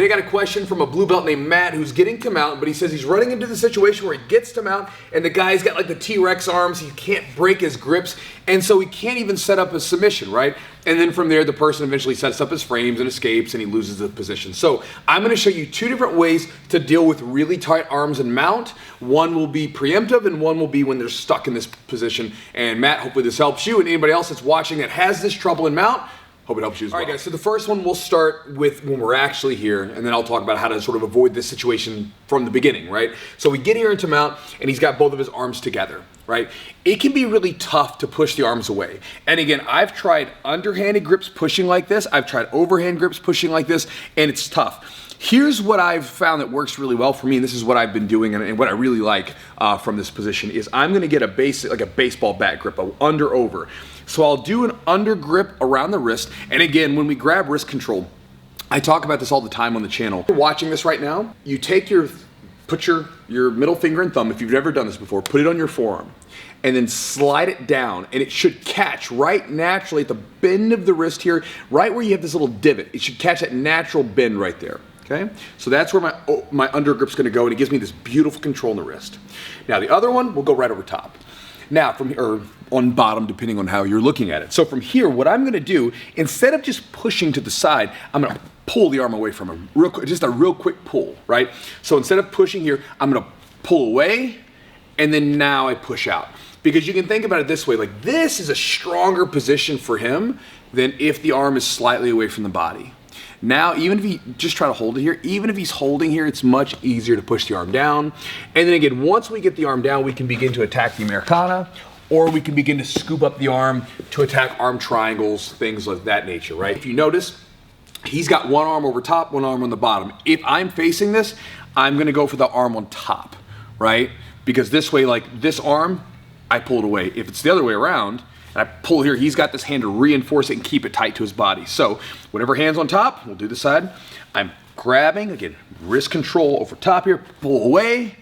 I got a question from a blue belt named Matt who's getting to mount, but he says he's running into the situation where he gets to mount and the guy's got like the T-Rex arms, he can't break his grips, and so he can't even set up a submission, right? And then from there, the person eventually sets up his frames and escapes and he loses the position. So I'm gonna show you two different ways to deal with really tight arms and mount. One will be preemptive and one will be when they're stuck in this position. And Matt, hopefully this helps you and anybody else that's watching that has this trouble in mount. Hope it helps you as well. All right, guys, so the first one we'll start with when we're actually here, and then I'll talk about how to sort of avoid this situation from the beginning, right? So we get here into mount, and he's got both of his arms together, right? It can be really tough to push the arms away. And again, I've tried underhanded grips pushing like this, I've tried overhand grips pushing like this, and it's tough. Here's what I've found that works really well for me, and this is what I've been doing, and what I really like from this position is I'm gonna get a basic, like a baseball bat grip, a under over. So I'll do an under grip around the wrist, and again, when we grab wrist control, I talk about this all the time on the channel. If you're watching this right now, you take put your middle finger and thumb, if you've never done this before, put it on your forearm, and then slide it down, and it should catch right naturally at the bend of the wrist here, right where you have this little divot. It should catch that natural bend right there. Okay, so that's where my under grip's gonna go, and it gives me this beautiful control in the wrist. Now the other one will go right over top. Now or on bottom, depending on how you're looking at it. So from here, what I'm gonna do, instead of just pushing to the side, I'm gonna pull the arm away from him, just a real quick pull, right? So instead of pushing here, I'm gonna pull away, and then now I push out. Because you can think about it this way, like this is a stronger position for him than if the arm is slightly away from the body. Now, even if he just try to hold it here, even if he's holding here, it's much easier to push the arm down. And then again, once we get the arm down, we can begin to attack the Americana, or we can begin to scoop up the arm to attack arm triangles, things of that nature, right? If you notice, he's got one arm over top, one arm on the bottom. If I'm facing this, I'm gonna go for the arm on top, right? Because this way, like this arm, I pull it away. If it's the other way around, and I pull here, he's got this hand to reinforce it and keep it tight to his body. So whatever hand's on top, we'll do the side. I'm grabbing, again, wrist control over top here, pull away,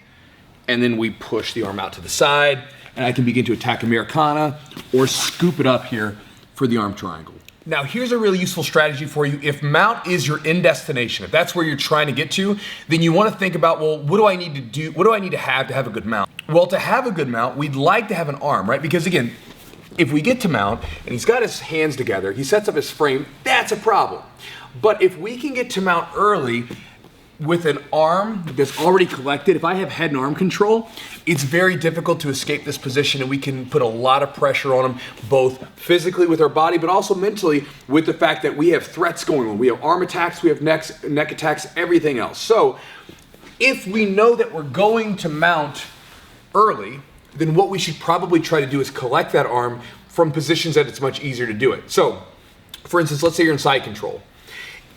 and then we push the arm out to the side, and I can begin to attack Americana or scoop it up here for the arm triangle. Now here's a really useful strategy for you. If mount is your end destination, if that's where you're trying to get to, then you wanna think about, well, what do I need to do? What do I need to have a good mount? Well, to have a good mount, we'd like to have an arm, right? Because again, if we get to mount and he's got his hands together, he sets up his frame, that's a problem. But if we can get to mount early with an arm that's already collected, if I have head and arm control, it's very difficult to escape this position, and we can put a lot of pressure on him, both physically with our body, but also mentally with the fact that we have threats going on. We have arm attacks, we have neck attacks, everything else. So if we know that we're going to mount early, then what we should probably try to do is collect that arm from positions that it's much easier to do it. So, for instance, let's say you're in side control.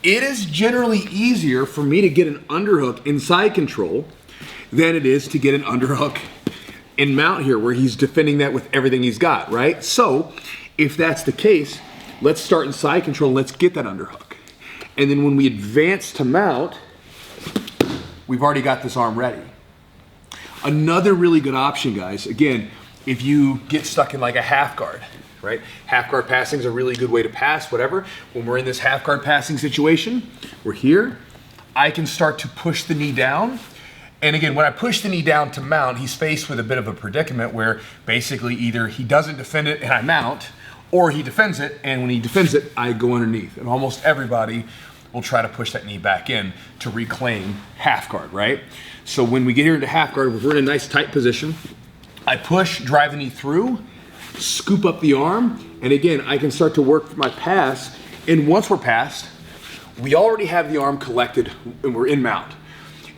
It is generally easier for me to get an underhook in side control than it is to get an underhook in mount here, where he's defending that with everything he's got, right? So, if that's the case, let's start in side control and let's get that underhook. And then when we advance to mount, we've already got this arm ready. Another really good option, guys, again, if you get stuck in like a half guard, right? Half guard passing is a really good way to pass, whatever. When we're in this half guard passing situation, we're here. I can start to push the knee down. And again, when I push the knee down to mount, he's faced with a bit of a predicament where basically either he doesn't defend it and I mount, or he defends it, and when he defends it, I go underneath. And almost everybody will try to push that knee back in to reclaim half guard, right? So when we get here into half guard, we're in a nice tight position. I push, drive the knee through, scoop up the arm, and again, I can start to work for my pass. And once we're passed, we already have the arm collected and we're in mount.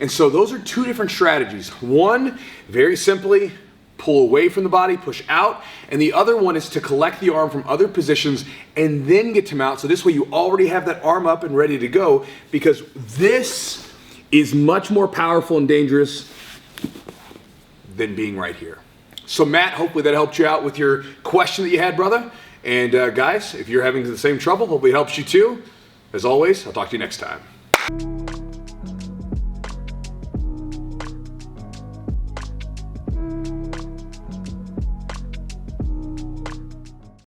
And so those are two different strategies. One, very simply, pull away from the body, push out, and the other one is to collect the arm from other positions and then get to mount. So this way you already have that arm up and ready to go, because this is much more powerful and dangerous than being right here. So Matt, hopefully that helped you out with your question that you had, brother. And guys, if you're having the same trouble, hopefully it helps you too. As always, I'll talk to you next time.